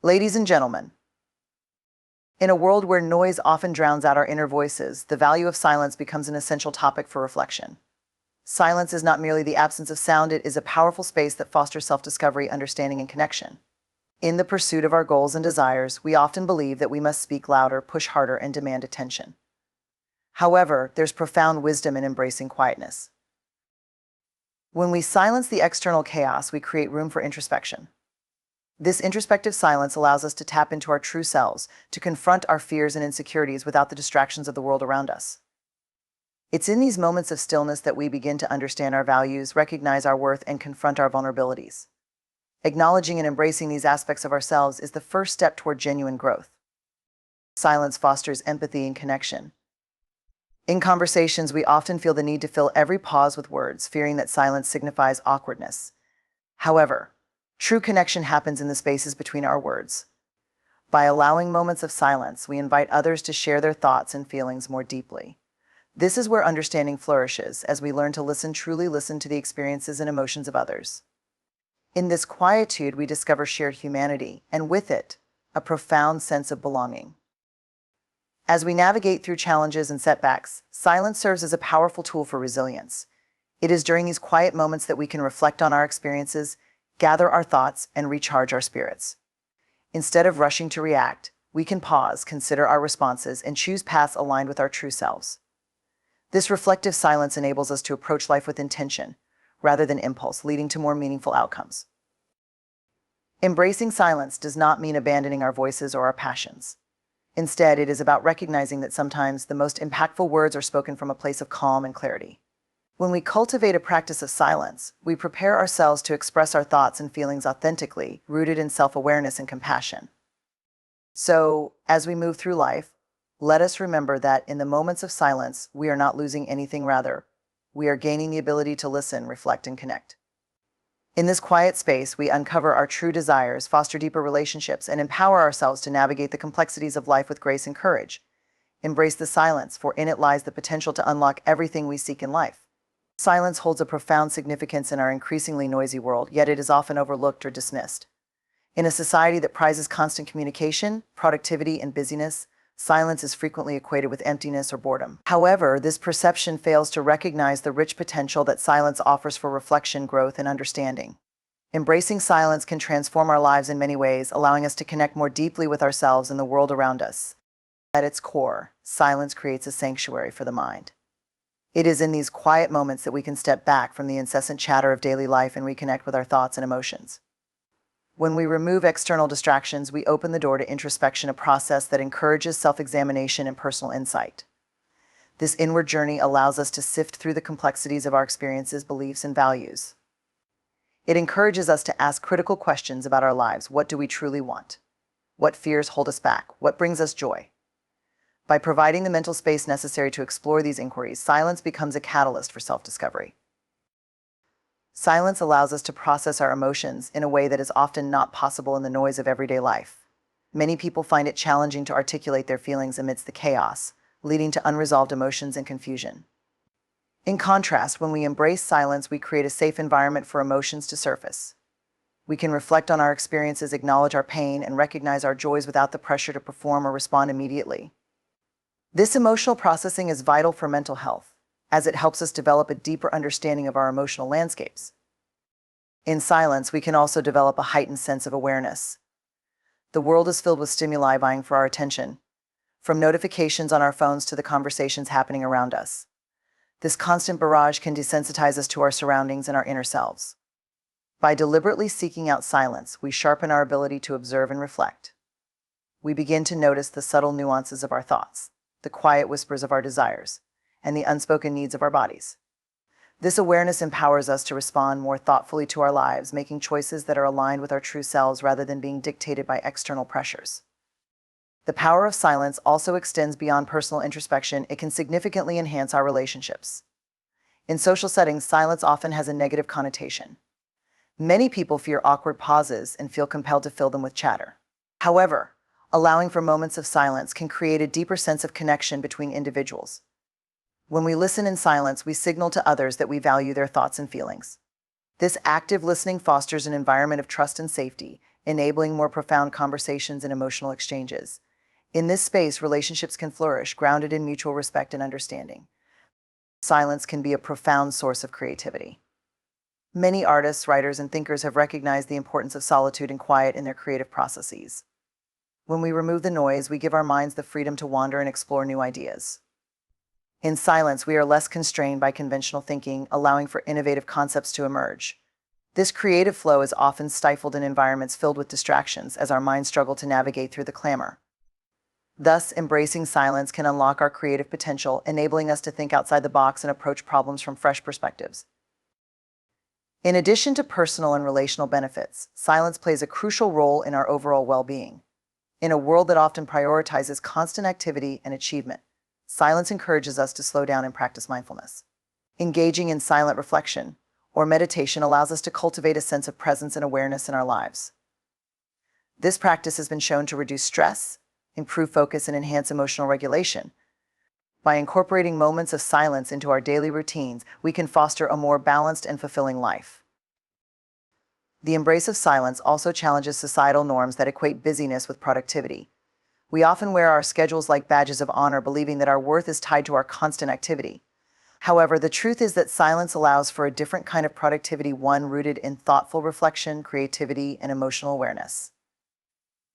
Ladies and gentlemen, in a world where noise often drowns out our inner voices, the value of silence becomes an essential topic for reflection. Silence is not merely the absence of sound, it is a powerful space that fosters self-discovery, understanding, and connection. In the pursuit of our goals and desires, we often believe that we must speak louder, push harder, and demand attention. However, there's profound wisdom in embracing quietness. When we silence the external chaos, we create room for introspection. This introspective silence allows us to tap into our true selves, to confront our fears and insecurities without the distractions of the world around us. It's in these moments of stillness that we begin to understand our values, recognize our worth, and confront our vulnerabilities. Acknowledging and embracing these aspects of ourselves is the first step toward genuine growth. Silence fosters empathy and connection. In conversations, we often feel the need to fill every pause with words, fearing that silence signifies awkwardness. However, true connection happens in the spaces between our words. By allowing moments of silence, we invite others to share their thoughts and feelings more deeply. This is where understanding flourishes, as we learn to truly listen to the experiences and emotions of others. In this quietude, we discover shared humanity, and with it, a profound sense of belonging. As we navigate through challenges and setbacks, silence serves as a powerful tool for resilience. It is during these quiet moments that we can reflect on our experiences, gather our thoughts, and recharge our spirits. Instead of rushing to react, we can pause, consider our responses, and choose paths aligned with our true selves. This reflective silence enables us to approach life with intention, rather than impulse, leading to more meaningful outcomes. Embracing silence does not mean abandoning our voices or our passions. Instead, it is about recognizing that sometimes the most impactful words are spoken from a place of calm and clarity. When we cultivate a practice of silence, we prepare ourselves to express our thoughts and feelings authentically, rooted in self-awareness and compassion. So, as we move through life, let us remember that in the moments of silence, we are not losing anything, rather, we are gaining the ability to listen, reflect, and connect. In this quiet space, we uncover our true desires, foster deeper relationships, and empower ourselves to navigate the complexities of life with grace and courage. Embrace the silence, for in it lies the potential to unlock everything we seek in life. Silence holds a profound significance in our increasingly noisy world, yet it is often overlooked or dismissed. In a society that prizes constant communication, productivity, and busyness, silence is frequently equated with emptiness or boredom. However, this perception fails to recognize the rich potential that silence offers for reflection, growth, and understanding. Embracing silence can transform our lives in many ways, allowing us to connect more deeply with ourselves and the world around us. At its core, silence creates a sanctuary for the mind. It is in these quiet moments that we can step back from the incessant chatter of daily life and reconnect with our thoughts and emotions. When we remove external distractions, we open the door to introspection, a process that encourages self-examination and personal insight. This inward journey allows us to sift through the complexities of our experiences, beliefs, and values. It encourages us to ask critical questions about our lives. What do we truly want? What fears hold us back? What brings us joy? By providing the mental space necessary to explore these inquiries, silence becomes a catalyst for self-discovery. Silence allows us to process our emotions in a way that is often not possible in the noise of everyday life. Many people find it challenging to articulate their feelings amidst the chaos, leading to unresolved emotions and confusion. In contrast, when we embrace silence, we create a safe environment for emotions to surface. We can reflect on our experiences, acknowledge our pain, and recognize our joys without the pressure to perform or respond immediately. This emotional processing is vital for mental health, as it helps us develop a deeper understanding of our emotional landscapes. In silence, we can also develop a heightened sense of awareness. The world is filled with stimuli vying for our attention, from notifications on our phones to the conversations happening around us. This constant barrage can desensitize us to our surroundings and our inner selves. By deliberately seeking out silence, we sharpen our ability to observe and reflect. We begin to notice the subtle nuances of our thoughts, the quiet whispers of our desires, and the unspoken needs of our bodies. This awareness empowers us to respond more thoughtfully to our lives, making choices that are aligned with our true selves rather than being dictated by external pressures. The power of silence also extends beyond personal introspection. It can significantly enhance our relationships. In social settings, silence often has a negative connotation. Many people fear awkward pauses and feel compelled to fill them with chatter. However, allowing for moments of silence can create a deeper sense of connection between individuals. When we listen in silence, we signal to others that we value their thoughts and feelings. This active listening fosters an environment of trust and safety, enabling more profound conversations and emotional exchanges. In this space, relationships can flourish, grounded in mutual respect and understanding. Silence can be a profound source of creativity. Many artists, writers, and thinkers have recognized the importance of solitude and quiet in their creative processes. When we remove the noise, we give our minds the freedom to wander and explore new ideas. In silence, we are less constrained by conventional thinking, allowing for innovative concepts to emerge. This creative flow is often stifled in environments filled with distractions as our minds struggle to navigate through the clamor. Thus, embracing silence can unlock our creative potential, enabling us to think outside the box and approach problems from fresh perspectives. In addition to personal and relational benefits, silence plays a crucial role in our overall well-being. In a world that often prioritizes constant activity and achievement, silence encourages us to slow down and practice mindfulness. Engaging in silent reflection or meditation allows us to cultivate a sense of presence and awareness in our lives. This practice has been shown to reduce stress, improve focus, and enhance emotional regulation. By incorporating moments of silence into our daily routines, we can foster a more balanced and fulfilling life. The embrace of silence also challenges societal norms that equate busyness with productivity. We often wear our schedules like badges of honor, believing that our worth is tied to our constant activity. However, the truth is that silence allows for a different kind of productivity, one rooted in thoughtful reflection, creativity, and emotional awareness.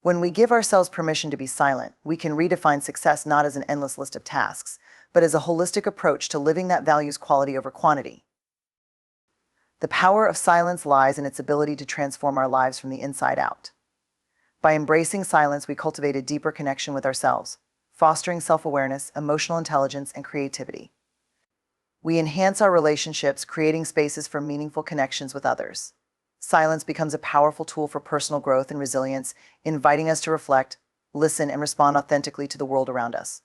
When we give ourselves permission to be silent, we can redefine success not as an endless list of tasks, but as a holistic approach to living that values quality over quantity. The power of silence lies in its ability to transform our lives from the inside out. By embracing silence, we cultivate a deeper connection with ourselves, fostering self-awareness, emotional intelligence, and creativity. We enhance our relationships, creating spaces for meaningful connections with others. Silence becomes a powerful tool for personal growth and resilience, inviting us to reflect, listen, and respond authentically to the world around us.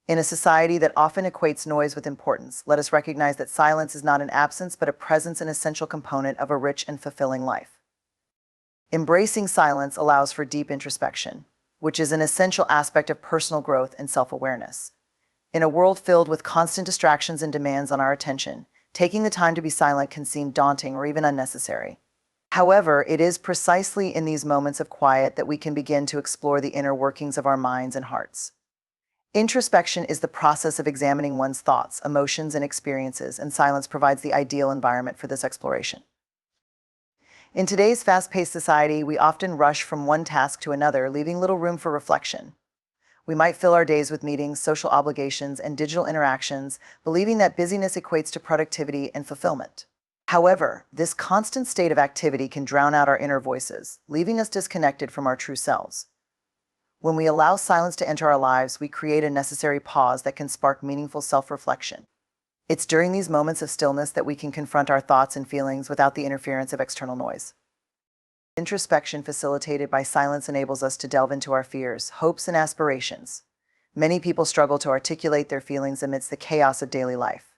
In a society that often equates noise with importance, let us recognize that silence is not an absence, but a presence and essential component of a rich and fulfilling life. Embracing silence allows for deep introspection, which is an essential aspect of personal growth and self-awareness. In a world filled with constant distractions and demands on our attention, taking the time to be silent can seem daunting or even unnecessary. However, it is precisely in these moments of quiet that we can begin to explore the inner workings of our minds and hearts. Introspection is the process of examining one's thoughts, emotions, and experiences, and silence provides the ideal environment for this exploration. In today's fast-paced society, we often rush from one task to another, leaving little room for reflection. We might fill our days with meetings, social obligations, and digital interactions, believing that busyness equates to productivity and fulfillment. However, this constant state of activity can drown out our inner voices, leaving us disconnected from our true selves. When we allow silence to enter our lives, we create a necessary pause that can spark meaningful self-reflection. It's during these moments of stillness that we can confront our thoughts and feelings without the interference of external noise. Introspection facilitated by silence enables us to delve into our fears, hopes, and aspirations. Many people struggle to articulate their feelings amidst the chaos of daily life.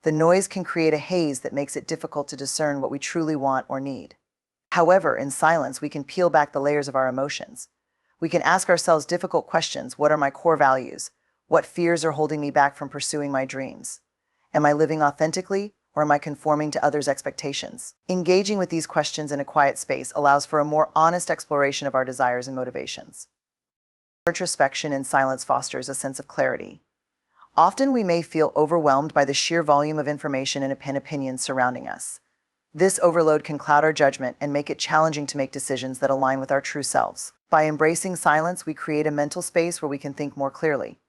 The noise can create a haze that makes it difficult to discern what we truly want or need. However, in silence, we can peel back the layers of our emotions. We can ask ourselves difficult questions. What are my core values? What fears are holding me back from pursuing my dreams? Am I living authentically, or am I conforming to others' expectations? Engaging with these questions in a quiet space allows for a more honest exploration of our desires and motivations. Introspection in silence fosters a sense of clarity. Often we may feel overwhelmed by the sheer volume of information and opinions surrounding us. This overload can cloud our judgment and make it challenging to make decisions that align with our true selves. By embracing silence, we create a mental space where we can think more clearly.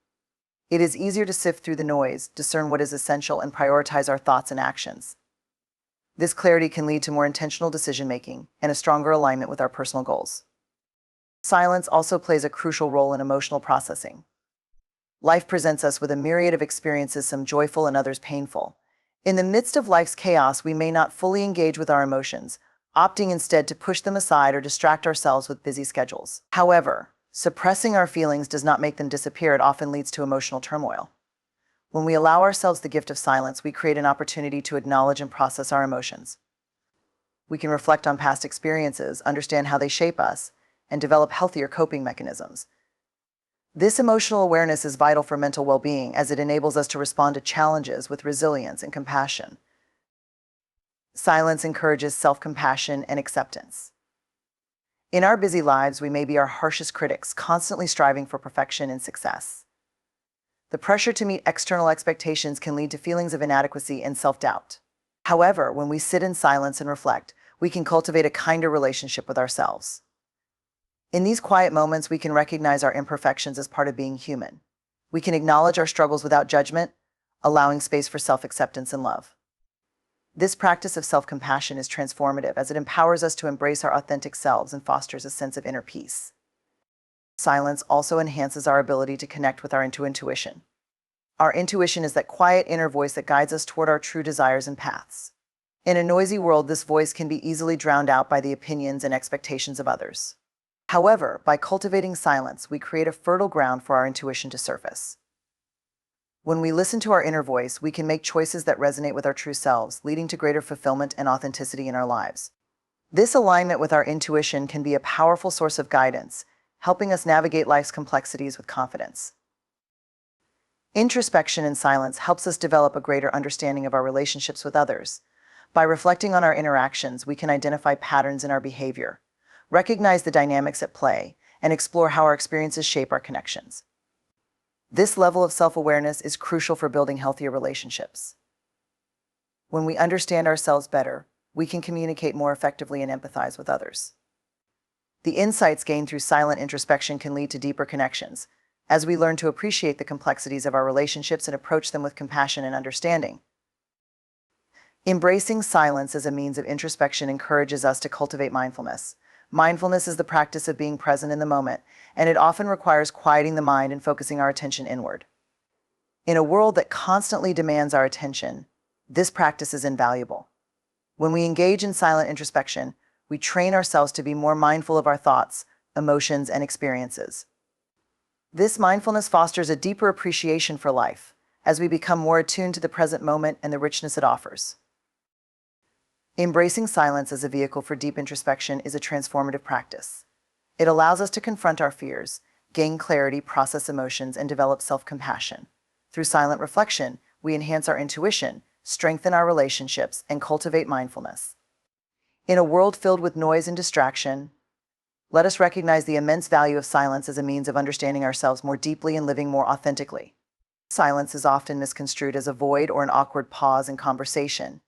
It is easier to sift through the noise, discern what is essential, and prioritize our thoughts and actions. This clarity can lead to more intentional decision-making and a stronger alignment with our personal goals. Silence also plays a crucial role in emotional processing. Life presents us with a myriad of experiences, some joyful and others painful. In the midst of life's chaos, we may not fully engage with our emotions, opting instead to push them aside or distract ourselves with busy schedules. However, suppressing our feelings does not make them disappear. It often leads to emotional turmoil. When we allow ourselves the gift of silence, we create an opportunity to acknowledge and process our emotions. We can reflect on past experiences, understand how they shape us, and develop healthier coping mechanisms. This emotional awareness is vital for mental well-being, as it enables us to respond to challenges with resilience and compassion. Silence encourages self-compassion and acceptance. In our busy lives, we may be our harshest critics, constantly striving for perfection and success. The pressure to meet external expectations can lead to feelings of inadequacy and self-doubt. However, when we sit in silence and reflect, we can cultivate a kinder relationship with ourselves. In these quiet moments, we can recognize our imperfections as part of being human. We can acknowledge our struggles without judgment, allowing space for self-acceptance and love. This practice of self-compassion is transformative as it empowers us to embrace our authentic selves and fosters a sense of inner peace. Silence also enhances our ability to connect with our intuition. Our intuition is that quiet inner voice that guides us toward our true desires and paths. In a noisy world, this voice can be easily drowned out by the opinions and expectations of others. However, by cultivating silence, we create a fertile ground for our intuition to surface. When we listen to our inner voice, we can make choices that resonate with our true selves, leading to greater fulfillment and authenticity in our lives. This alignment with our intuition can be a powerful source of guidance, helping us navigate life's complexities with confidence. Introspection and silence helps us develop a greater understanding of our relationships with others. By reflecting on our interactions, we can identify patterns in our behavior, recognize the dynamics at play, and explore how our experiences shape our connections. This level of self-awareness is crucial for building healthier relationships. When we understand ourselves better, we can communicate more effectively and empathize with others. The insights gained through silent introspection can lead to deeper connections, as we learn to appreciate the complexities of our relationships and approach them with compassion and understanding. Embracing silence as a means of introspection encourages us to cultivate mindfulness. Mindfulness is the practice of being present in the moment, and it often requires quieting the mind and focusing our attention inward. In a world that constantly demands our attention, this practice is invaluable. When we engage in silent introspection, we train ourselves to be more mindful of our thoughts, emotions, and experiences. This mindfulness fosters a deeper appreciation for life, as we become more attuned to the present moment and the richness it offers. Embracing silence as a vehicle for deep introspection is a transformative practice. It allows us to confront our fears, gain clarity, process emotions, and develop self-compassion. Through silent reflection, we enhance our intuition, strengthen our relationships, and cultivate mindfulness. In a world filled with noise and distraction, let us recognize the immense value of silence as a means of understanding ourselves more deeply and living more authentically. Silence is often misconstrued as a void or an awkward pause in conversation,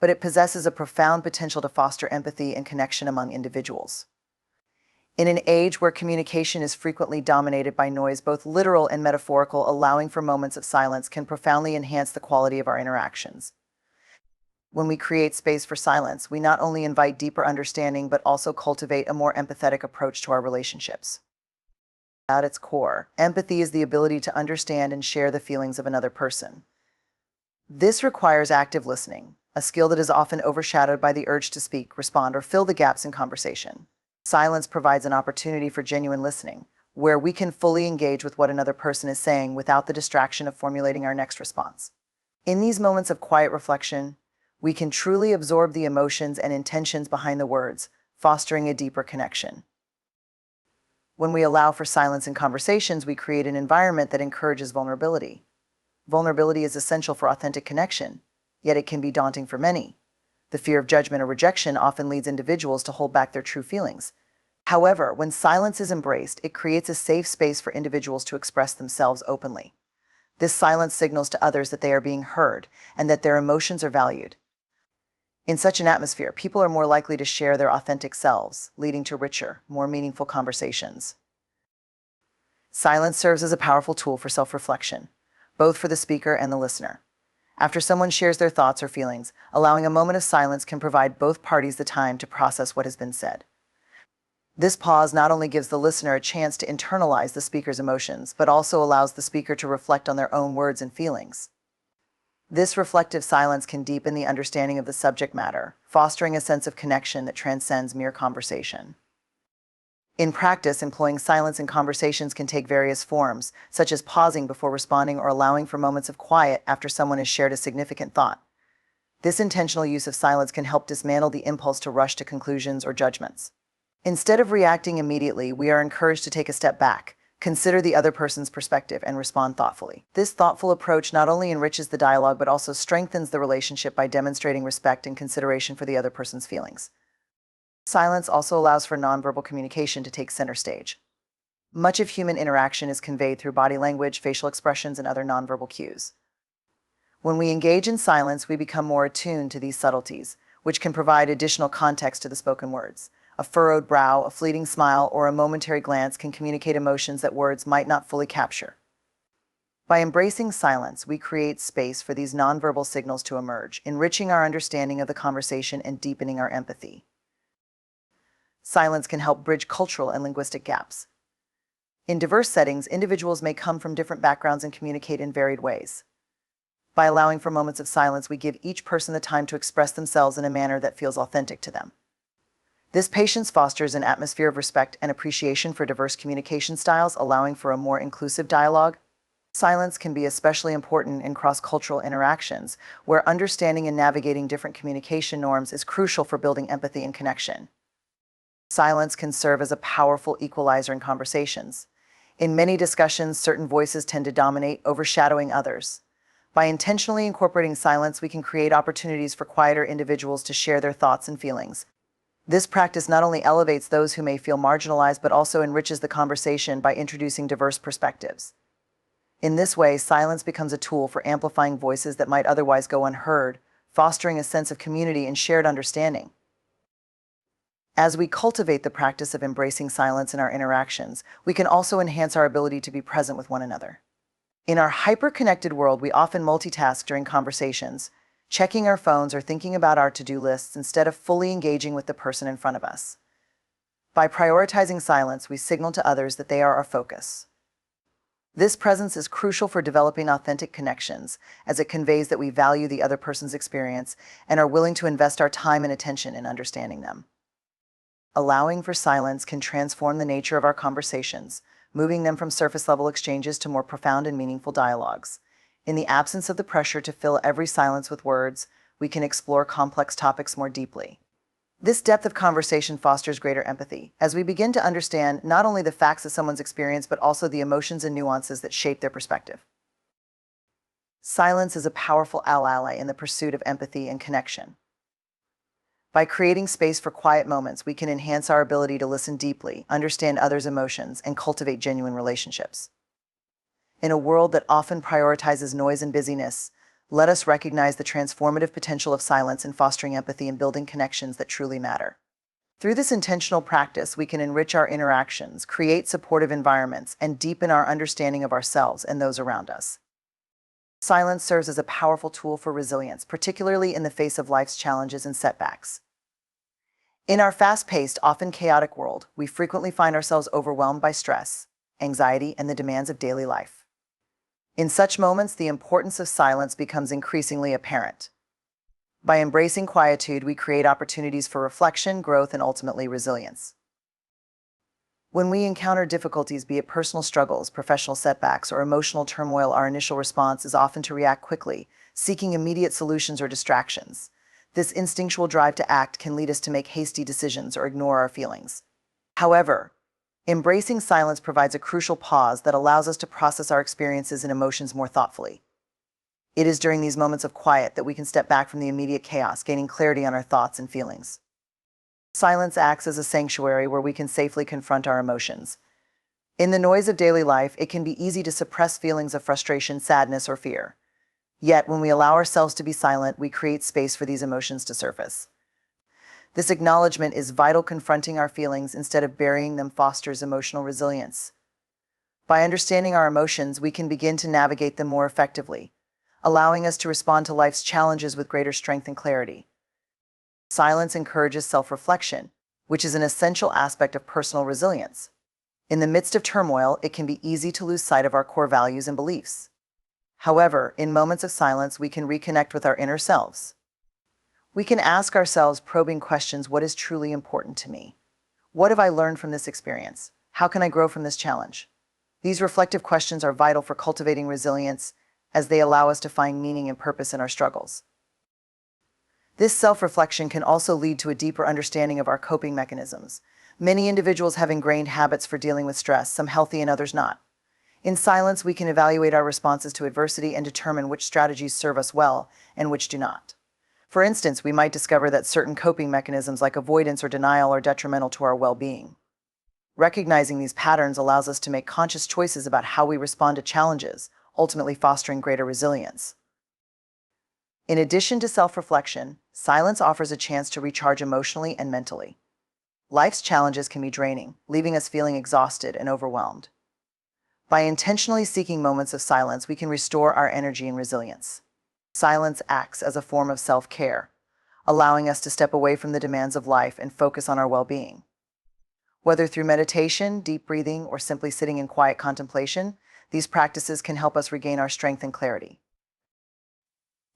but it possesses a profound potential to foster empathy and connection among individuals. In an age where communication is frequently dominated by noise, both literal and metaphorical, allowing for moments of silence can profoundly enhance the quality of our interactions. When we create space for silence, we not only invite deeper understanding, but also cultivate a more empathetic approach to our relationships. At its core, empathy is the ability to understand and share the feelings of another person. This requires active listening, a skill that is often overshadowed by the urge to speak, respond, or fill the gaps in conversation. Silence provides an opportunity for genuine listening, where we can fully engage with what another person is saying without the distraction of formulating our next response. In these moments of quiet reflection, we can truly absorb the emotions and intentions behind the words, fostering a deeper connection. When we allow for silence in conversations, we create an environment that encourages vulnerability. Vulnerability is essential for authentic connection, yet it can be daunting for many. The fear of judgment or rejection often leads individuals to hold back their true feelings. However, when silence is embraced, it creates a safe space for individuals to express themselves openly. This silence signals to others that they are being heard and that their emotions are valued. In such an atmosphere, people are more likely to share their authentic selves, leading to richer, more meaningful conversations. Silence serves as a powerful tool for self-reflection, both for the speaker and the listener. After someone shares their thoughts or feelings, allowing a moment of silence can provide both parties the time to process what has been said. This pause not only gives the listener a chance to internalize the speaker's emotions, but also allows the speaker to reflect on their own words and feelings. This reflective silence can deepen the understanding of the subject matter, fostering a sense of connection that transcends mere conversation. In practice, employing silence in conversations can take various forms, such as pausing before responding or allowing for moments of quiet after someone has shared a significant thought. This intentional use of silence can help dismantle the impulse to rush to conclusions or judgments. Instead of reacting immediately, we are encouraged to take a step back, consider the other person's perspective, and respond thoughtfully. This thoughtful approach not only enriches the dialogue but also strengthens the relationship by demonstrating respect and consideration for the other person's feelings. Silence also allows for nonverbal communication to take center stage. Much of human interaction is conveyed through body language, facial expressions, and other nonverbal cues. When we engage in silence, we become more attuned to these subtleties, which can provide additional context to the spoken words. A furrowed brow, a fleeting smile, or a momentary glance can communicate emotions that words might not fully capture. By embracing silence, we create space for these nonverbal signals to emerge, enriching our understanding of the conversation and deepening our empathy. Silence can help bridge cultural and linguistic gaps. In diverse settings, individuals may come from different backgrounds and communicate in varied ways. By allowing for moments of silence, we give each person the time to express themselves in a manner that feels authentic to them. This patience fosters an atmosphere of respect and appreciation for diverse communication styles, allowing for a more inclusive dialogue. Silence can be especially important in cross-cultural interactions, where understanding and navigating different communication norms is crucial for building empathy and connection. Silence can serve as a powerful equalizer in conversations. In many discussions, certain voices tend to dominate, overshadowing others. By intentionally incorporating silence, we can create opportunities for quieter individuals to share their thoughts and feelings. This practice not only elevates those who may feel marginalized, but also enriches the conversation by introducing diverse perspectives. In this way, silence becomes a tool for amplifying voices that might otherwise go unheard, fostering a sense of community and shared understanding. As we cultivate the practice of embracing silence in our interactions, we can also enhance our ability to be present with one another. In our hyper-connected world, we often multitask during conversations, checking our phones or thinking about our to-do lists instead of fully engaging with the person in front of us. By prioritizing silence, we signal to others that they are our focus. This presence is crucial for developing authentic connections, as it conveys that we value the other person's experience and are willing to invest our time and attention in understanding them. Allowing for silence can transform the nature of our conversations, moving them from surface-level exchanges to more profound and meaningful dialogues. In the absence of the pressure to fill every silence with words, we can explore complex topics more deeply. This depth of conversation fosters greater empathy, as we begin to understand not only the facts of someone's experience, but also the emotions and nuances that shape their perspective. Silence is a powerful ally in the pursuit of empathy and connection. By creating space for quiet moments, we can enhance our ability to listen deeply, understand others' emotions, and cultivate genuine relationships. In a world that often prioritizes noise and busyness, let us recognize the transformative potential of silence in fostering empathy and building connections that truly matter. Through this intentional practice, we can enrich our interactions, create supportive environments, and deepen our understanding of ourselves and those around us. Silence serves as a powerful tool for resilience, particularly in the face of life's challenges and setbacks. In our fast-paced, often chaotic world, we frequently find ourselves overwhelmed by stress, anxiety, and the demands of daily life. In such moments, the importance of silence becomes increasingly apparent. By embracing quietude, we create opportunities for reflection, growth, and ultimately resilience. When we encounter difficulties, be it personal struggles, professional setbacks, or emotional turmoil, our initial response is often to react quickly, seeking immediate solutions or distractions. This instinctual drive to act can lead us to make hasty decisions or ignore our feelings. However, embracing silence provides a crucial pause that allows us to process our experiences and emotions more thoughtfully. It is during these moments of quiet that we can step back from the immediate chaos, gaining clarity on our thoughts and feelings. Silence acts as a sanctuary where we can safely confront our emotions. In the noise of daily life, it can be easy to suppress feelings of frustration, sadness, or fear. Yet, when we allow ourselves to be silent, we create space for these emotions to surface. This acknowledgement is vital. Confronting our feelings instead of burying them fosters emotional resilience. By understanding our emotions, we can begin to navigate them more effectively, allowing us to respond to life's challenges with greater strength and clarity. Silence encourages self-reflection, which is an essential aspect of personal resilience. In the midst of turmoil, it can be easy to lose sight of our core values and beliefs. However, in moments of silence, we can reconnect with our inner selves. We can ask ourselves probing questions: what is truly important to me? What have I learned from this experience? How can I grow from this challenge? These reflective questions are vital for cultivating resilience, as they allow us to find meaning and purpose in our struggles. This self-reflection can also lead to a deeper understanding of our coping mechanisms. Many individuals have ingrained habits for dealing with stress, some healthy and others not. In silence, we can evaluate our responses to adversity and determine which strategies serve us well and which do not. For instance, we might discover that certain coping mechanisms like avoidance or denial are detrimental to our well-being. Recognizing these patterns allows us to make conscious choices about how we respond to challenges, ultimately fostering greater resilience. In addition to self-reflection, silence offers a chance to recharge emotionally and mentally. Life's challenges can be draining, leaving us feeling exhausted and overwhelmed. By intentionally seeking moments of silence, we can restore our energy and resilience. Silence acts as a form of self-care, allowing us to step away from the demands of life and focus on our well-being. Whether through meditation, deep breathing, or simply sitting in quiet contemplation, these practices can help us regain our strength and clarity.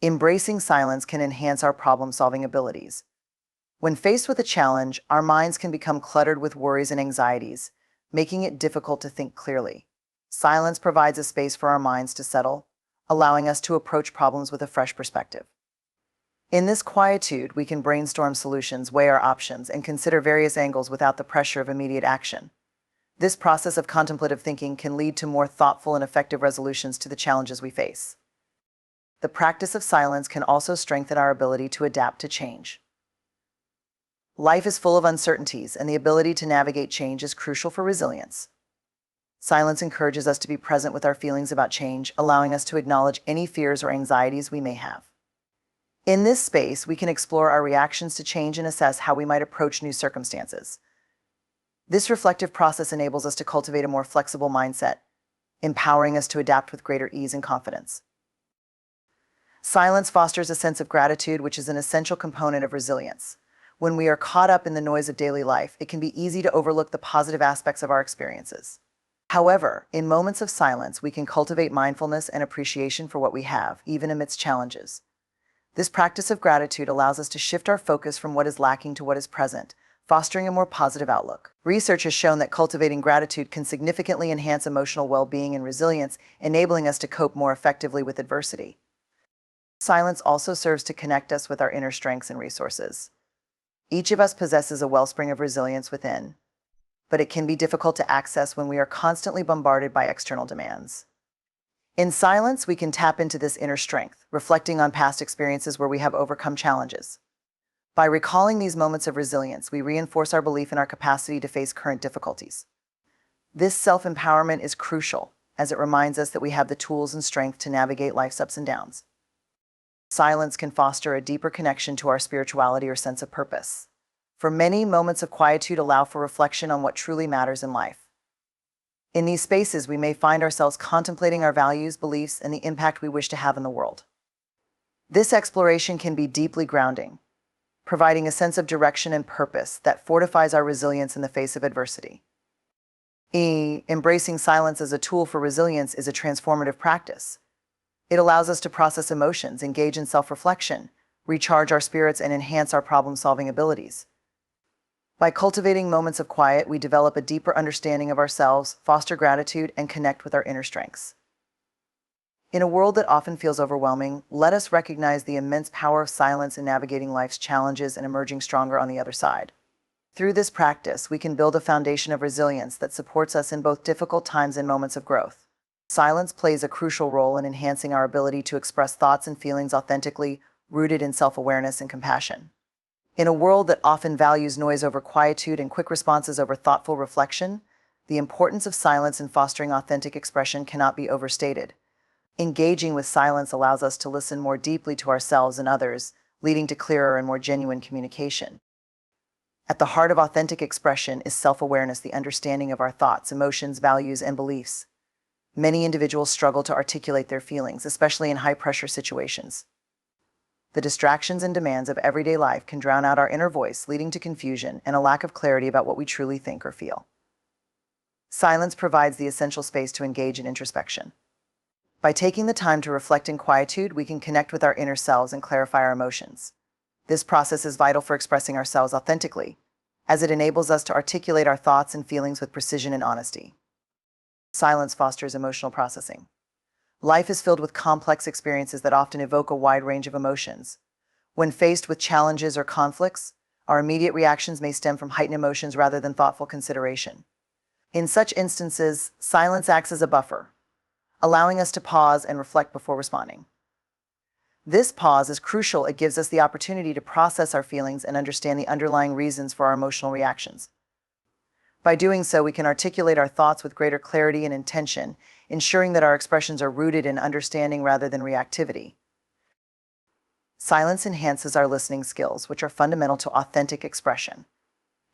Embracing silence can enhance our problem-solving abilities. When faced with a challenge, our minds can become cluttered with worries and anxieties, making it difficult to think clearly. Silence provides a space for our minds to settle, allowing us to approach problems with a fresh perspective. In this quietude, we can brainstorm solutions, weigh our options, and consider various angles without the pressure of immediate action. This process of contemplative thinking can lead to more thoughtful and effective resolutions to the challenges we face. The practice of silence can also strengthen our ability to adapt to change. Life is full of uncertainties, and the ability to navigate change is crucial for resilience. Silence encourages us to be present with our feelings about change, allowing us to acknowledge any fears or anxieties we may have. In this space, we can explore our reactions to change and assess how we might approach new circumstances. This reflective process enables us to cultivate a more flexible mindset, empowering us to adapt with greater ease and confidence. Silence fosters a sense of gratitude, which is an essential component of resilience. When we are caught up in the noise of daily life, it can be easy to overlook the positive aspects of our experiences. However, in moments of silence, we can cultivate mindfulness and appreciation for what we have, even amidst challenges. This practice of gratitude allows us to shift our focus from what is lacking to what is present, fostering a more positive outlook. Research has shown that cultivating gratitude can significantly enhance emotional well-being and resilience, enabling us to cope more effectively with adversity. Silence also serves to connect us with our inner strengths and resources. Each of us possesses a wellspring of resilience within, but it can be difficult to access when we are constantly bombarded by external demands. In silence, we can tap into this inner strength, reflecting on past experiences where we have overcome challenges. By recalling these moments of resilience, we reinforce our belief in our capacity to face current difficulties. This self-empowerment is crucial, as it reminds us that we have the tools and strength to navigate life's ups and downs. Silence can foster a deeper connection to our spirituality or sense of purpose. For many, moments of quietude allow for reflection on what truly matters in life. In these spaces, we may find ourselves contemplating our values, beliefs, and the impact we wish to have in the world. This exploration can be deeply grounding, providing a sense of direction and purpose that fortifies our resilience in the face of adversity. Embracing silence as a tool for resilience is a transformative practice. It allows us to process emotions, engage in self-reflection, recharge our spirits, and enhance our problem-solving abilities. By cultivating moments of quiet, we develop a deeper understanding of ourselves, foster gratitude, and connect with our inner strengths. In a world that often feels overwhelming, let us recognize the immense power of silence in navigating life's challenges and emerging stronger on the other side. Through this practice, we can build a foundation of resilience that supports us in both difficult times and moments of growth. Silence plays a crucial role in enhancing our ability to express thoughts and feelings authentically, rooted in self-awareness and compassion. In a world that often values noise over quietude and quick responses over thoughtful reflection, the importance of silence in fostering authentic expression cannot be overstated. Engaging with silence allows us to listen more deeply to ourselves and others, leading to clearer and more genuine communication. At the heart of authentic expression is self-awareness, the understanding of our thoughts, emotions, values, and beliefs. Many individuals struggle to articulate their feelings, especially in high-pressure situations. The distractions and demands of everyday life can drown out our inner voice, leading to confusion and a lack of clarity about what we truly think or feel. Silence provides the essential space to engage in introspection. By taking the time to reflect in quietude, we can connect with our inner selves and clarify our emotions. This process is vital for expressing ourselves authentically, as it enables us to articulate our thoughts and feelings with precision and honesty. Silence fosters emotional processing. Life is filled with complex experiences that often evoke a wide range of emotions. When faced with challenges or conflicts, our immediate reactions may stem from heightened emotions rather than thoughtful consideration. In such instances, silence acts as a buffer, allowing us to pause and reflect before responding. This pause is crucial. It gives us the opportunity to process our feelings and understand the underlying reasons for our emotional reactions. By doing so, we can articulate our thoughts with greater clarity and intention, ensuring that our expressions are rooted in understanding rather than reactivity. Silence enhances our listening skills, which are fundamental to authentic expression.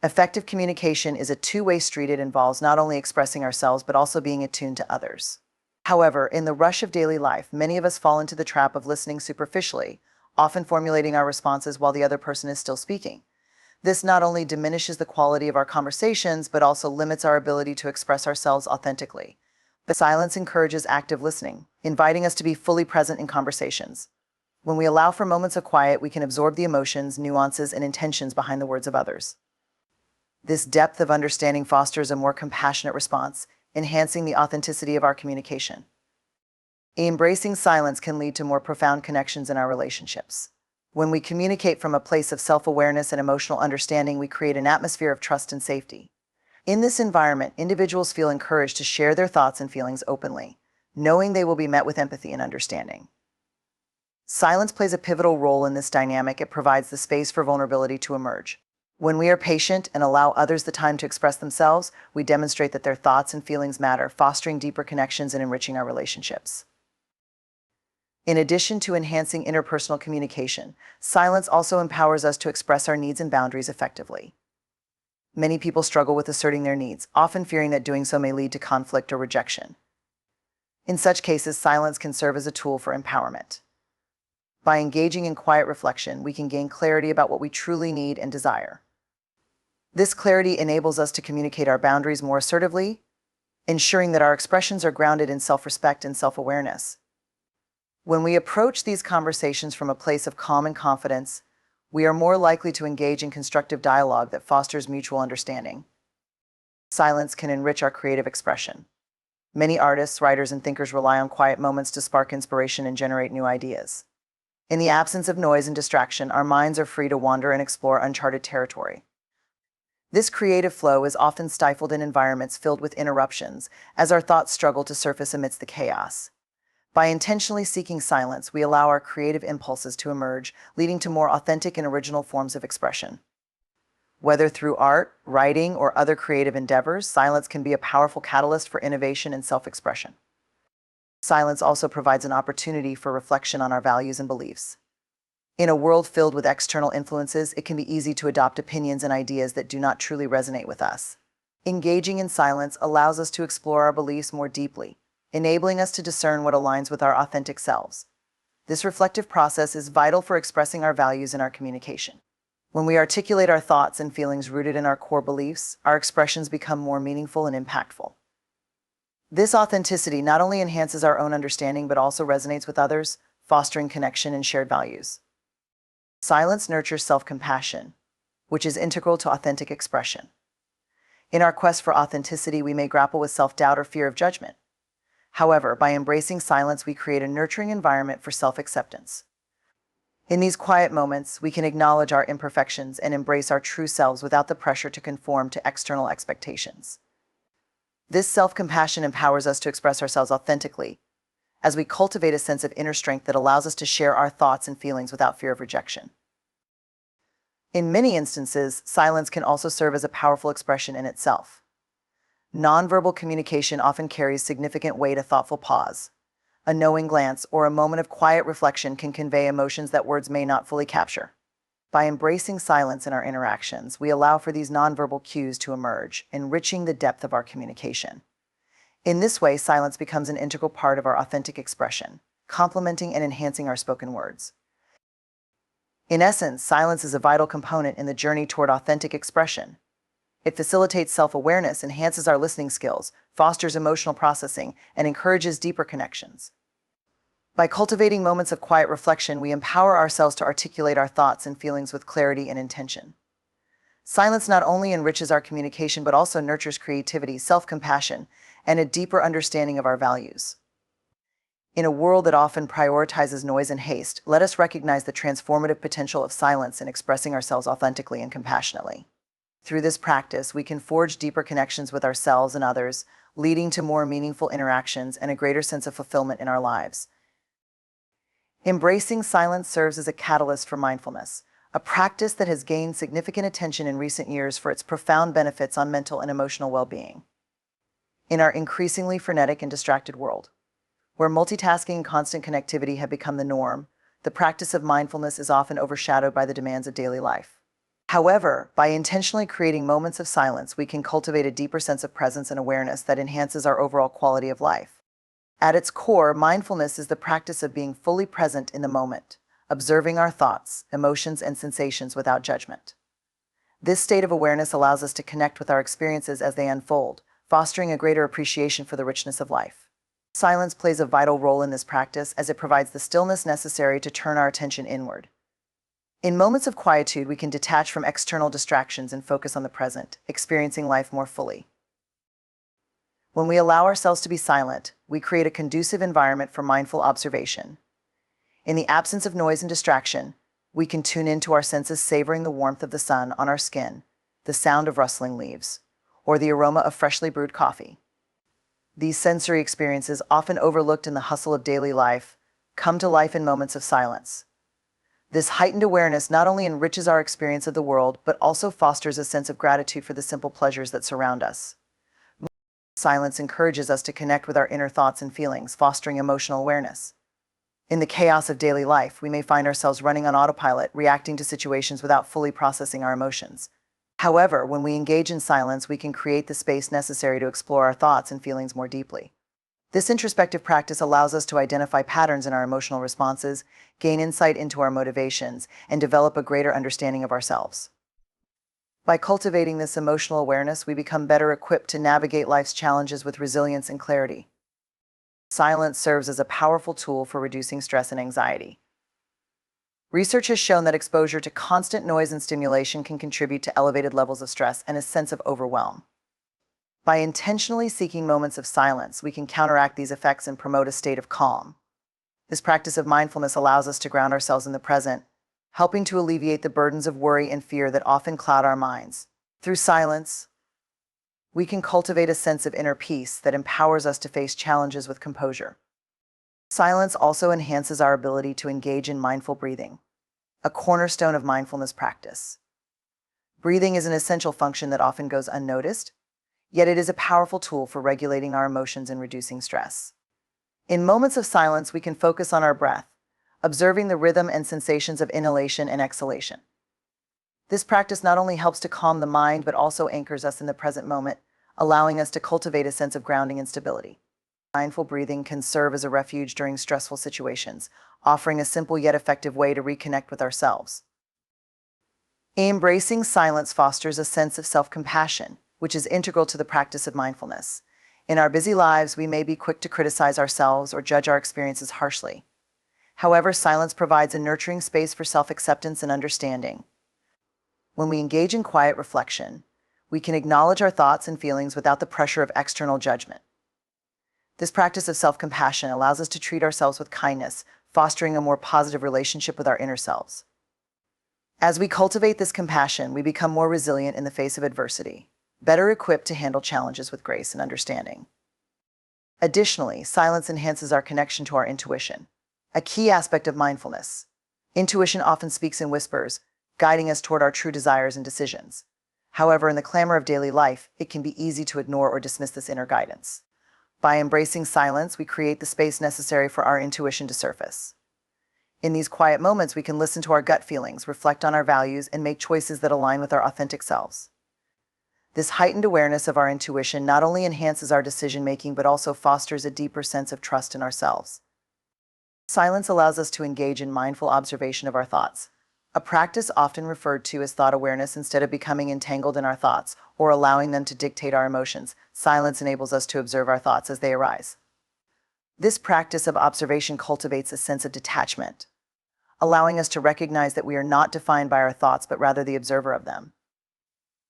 Effective communication is a two-way street. It involves not only expressing ourselves, but also being attuned to others. However, in the rush of daily life, many of us fall into the trap of listening superficially, often formulating our responses while the other person is still speaking. This not only diminishes the quality of our conversations, but also limits our ability to express ourselves authentically. But silence encourages active listening, inviting us to be fully present in conversations. When we allow for moments of quiet, we can absorb the emotions, nuances, and intentions behind the words of others. This depth of understanding fosters a more compassionate response, enhancing the authenticity of our communication. Embracing silence can lead to more profound connections in our relationships. When we communicate from a place of self-awareness and emotional understanding, we create an atmosphere of trust and safety. In this environment, individuals feel encouraged to share their thoughts and feelings openly, knowing they will be met with empathy and understanding. Silence plays a pivotal role in this dynamic. It provides the space for vulnerability to emerge. When we are patient and allow others the time to express themselves, we demonstrate that their thoughts and feelings matter, fostering deeper connections and enriching our relationships. In addition to enhancing interpersonal communication, silence also empowers us to express our needs and boundaries effectively. Many people struggle with asserting their needs, often fearing that doing so may lead to conflict or rejection. In such cases, silence can serve as a tool for empowerment. By engaging in quiet reflection, we can gain clarity about what we truly need and desire. This clarity enables us to communicate our boundaries more assertively, ensuring that our expressions are grounded in self-respect and self-awareness. When we approach these conversations from a place of calm and confidence, we are more likely to engage in constructive dialogue that fosters mutual understanding. Silence can enrich our creative expression. Many artists, writers, and thinkers rely on quiet moments to spark inspiration and generate new ideas. In the absence of noise and distraction, our minds are free to wander and explore uncharted territory. This creative flow is often stifled in environments filled with interruptions, as our thoughts struggle to surface amidst the chaos. By intentionally seeking silence, we allow our creative impulses to emerge, leading to more authentic and original forms of expression. Whether through art, writing, or other creative endeavors, silence can be a powerful catalyst for innovation and self-expression. Silence also provides an opportunity for reflection on our values and beliefs. In a world filled with external influences, it can be easy to adopt opinions and ideas that do not truly resonate with us. Engaging in silence allows us to explore our beliefs more deeply, enabling us to discern what aligns with our authentic selves. This reflective process is vital for expressing our values in our communication. When we articulate our thoughts and feelings rooted in our core beliefs, our expressions become more meaningful and impactful. This authenticity not only enhances our own understanding, but also resonates with others, fostering connection and shared values. Silence nurtures self-compassion, which is integral to authentic expression. In our quest for authenticity, we may grapple with self-doubt or fear of judgment. However, by embracing silence, we create a nurturing environment for self-acceptance. In these quiet moments, we can acknowledge our imperfections and embrace our true selves without the pressure to conform to external expectations. This self-compassion empowers us to express ourselves authentically, as we cultivate a sense of inner strength that allows us to share our thoughts and feelings without fear of rejection. In many instances, silence can also serve as a powerful expression in itself. Nonverbal communication often carries significant weight. A thoughtful pause, a knowing glance, or a moment of quiet reflection can convey emotions that words may not fully capture. By embracing silence in our interactions, we allow for these nonverbal cues to emerge, enriching the depth of our communication. In this way, silence becomes an integral part of our authentic expression, complementing and enhancing our spoken words. In essence, silence is a vital component in the journey toward authentic expression. It facilitates self-awareness, enhances our listening skills, fosters emotional processing, and encourages deeper connections. By cultivating moments of quiet reflection, we empower ourselves to articulate our thoughts and feelings with clarity and intention. Silence not only enriches our communication, but also nurtures creativity, self-compassion, and a deeper understanding of our values. In a world that often prioritizes noise and haste, let us recognize the transformative potential of silence in expressing ourselves authentically and compassionately. Through this practice, we can forge deeper connections with ourselves and others, leading to more meaningful interactions and a greater sense of fulfillment in our lives. Embracing silence serves as a catalyst for mindfulness, a practice that has gained significant attention in recent years for its profound benefits on mental and emotional well-being. In our increasingly frenetic and distracted world, where multitasking and constant connectivity have become the norm, the practice of mindfulness is often overshadowed by the demands of daily life. However, by intentionally creating moments of silence, we can cultivate a deeper sense of presence and awareness that enhances our overall quality of life. At its core, mindfulness is the practice of being fully present in the moment, observing our thoughts, emotions, and sensations without judgment. This state of awareness allows us to connect with our experiences as they unfold, fostering a greater appreciation for the richness of life. Silence plays a vital role in this practice as it provides the stillness necessary to turn our attention inward. In moments of quietude, we can detach from external distractions and focus on the present, experiencing life more fully. When we allow ourselves to be silent, we create a conducive environment for mindful observation. In the absence of noise and distraction, we can tune into our senses, savoring the warmth of the sun on our skin, the sound of rustling leaves, or the aroma of freshly brewed coffee. These sensory experiences, often overlooked in the hustle of daily life, come to life in moments of silence. This heightened awareness not only enriches our experience of the world, but also fosters a sense of gratitude for the simple pleasures that surround us. Silence encourages us to connect with our inner thoughts and feelings, fostering emotional awareness. In the chaos of daily life, we may find ourselves running on autopilot, reacting to situations without fully processing our emotions. However, when we engage in silence, we can create the space necessary to explore our thoughts and feelings more deeply. This introspective practice allows us to identify patterns in our emotional responses, gain insight into our motivations, and develop a greater understanding of ourselves. By cultivating this emotional awareness, we become better equipped to navigate life's challenges with resilience and clarity. Silence serves as a powerful tool for reducing stress and anxiety. Research has shown that exposure to constant noise and stimulation can contribute to elevated levels of stress and a sense of overwhelm. By intentionally seeking moments of silence, we can counteract these effects and promote a state of calm. This practice of mindfulness allows us to ground ourselves in the present, helping to alleviate the burdens of worry and fear that often cloud our minds. Through silence, we can cultivate a sense of inner peace that empowers us to face challenges with composure. Silence also enhances our ability to engage in mindful breathing, a cornerstone of mindfulness practice. Breathing is an essential function that often goes unnoticed, yet it is a powerful tool for regulating our emotions and reducing stress. In moments of silence, we can focus on our breath, observing the rhythm and sensations of inhalation and exhalation. This practice not only helps to calm the mind, but also anchors us in the present moment, allowing us to cultivate a sense of grounding and stability. Mindful breathing can serve as a refuge during stressful situations, offering a simple yet effective way to reconnect with ourselves. Embracing silence fosters a sense of self-compassion, which is integral to the practice of mindfulness. In our busy lives, we may be quick to criticize ourselves or judge our experiences harshly. However, silence provides a nurturing space for self-acceptance and understanding. When we engage in quiet reflection, we can acknowledge our thoughts and feelings without the pressure of external judgment. This practice of self-compassion allows us to treat ourselves with kindness, fostering a more positive relationship with our inner selves. As we cultivate this compassion, we become more resilient in the face of adversity, better equipped to handle challenges with grace and understanding. Additionally, silence enhances our connection to our intuition, a key aspect of mindfulness. Intuition often speaks in whispers, guiding us toward our true desires and decisions. However, in the clamor of daily life, it can be easy to ignore or dismiss this inner guidance. By embracing silence, we create the space necessary for our intuition to surface. In these quiet moments, we can listen to our gut feelings, reflect on our values, and make choices that align with our authentic selves. This heightened awareness of our intuition not only enhances our decision-making, but also fosters a deeper sense of trust in ourselves. Silence allows us to engage in mindful observation of our thoughts, a practice often referred to as thought awareness. Instead of becoming entangled in our thoughts or allowing them to dictate our emotions, silence enables us to observe our thoughts as they arise. This practice of observation cultivates a sense of detachment, allowing us to recognize that we are not defined by our thoughts, but rather the observer of them.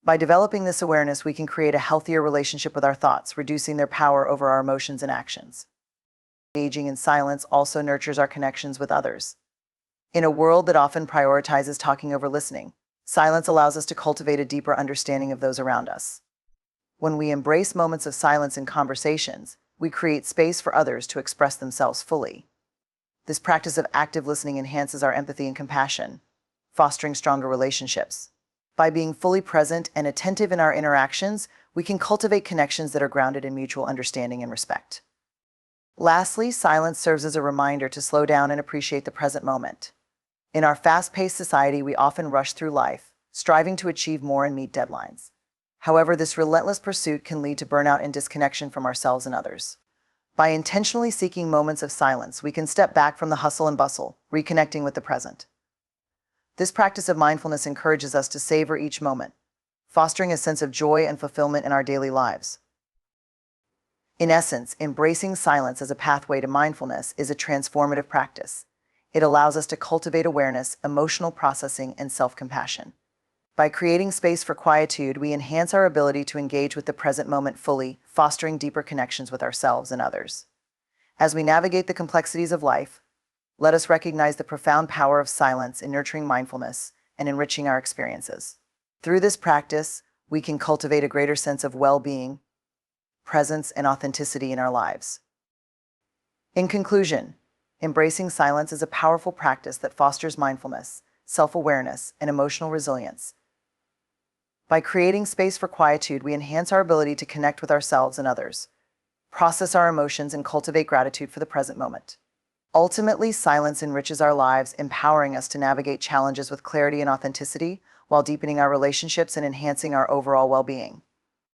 By developing this awareness, we can create a healthier relationship with our thoughts, reducing their power over our emotions and actions. Engaging in silence also nurtures our connections with others. In a world that often prioritizes talking over listening, silence allows us to cultivate a deeper understanding of those around us. When we embrace moments of silence in conversations, we create space for others to express themselves fully. This practice of active listening enhances our empathy and compassion, fostering stronger relationships. By being fully present and attentive in our interactions, we can cultivate connections that are grounded in mutual understanding and respect. Lastly, silence serves as a reminder to slow down and appreciate the present moment. In our fast-paced society, we often rush through life, striving to achieve more and meet deadlines. However, this relentless pursuit can lead to burnout and disconnection from ourselves and others. By intentionally seeking moments of silence, we can step back from the hustle and bustle, reconnecting with the present. This practice of mindfulness encourages us to savor each moment, fostering a sense of joy and fulfillment in our daily lives. In essence, embracing silence as a pathway to mindfulness is a transformative practice. It allows us to cultivate awareness, emotional processing, and self-compassion. By creating space for quietude, we enhance our ability to engage with the present moment fully, fostering deeper connections with ourselves and others. As we navigate the complexities of life, let us recognize the profound power of silence in nurturing mindfulness and enriching our experiences. Through this practice, we can cultivate a greater sense of well-being, presence, and authenticity in our lives. In conclusion, embracing silence is a powerful practice that fosters mindfulness, self-awareness, and emotional resilience. By creating space for quietude, we enhance our ability to connect with ourselves and others, process our emotions, and cultivate gratitude for the present moment. Ultimately, silence enriches our lives, empowering us to navigate challenges with clarity and authenticity, while deepening our relationships and enhancing our overall well-being.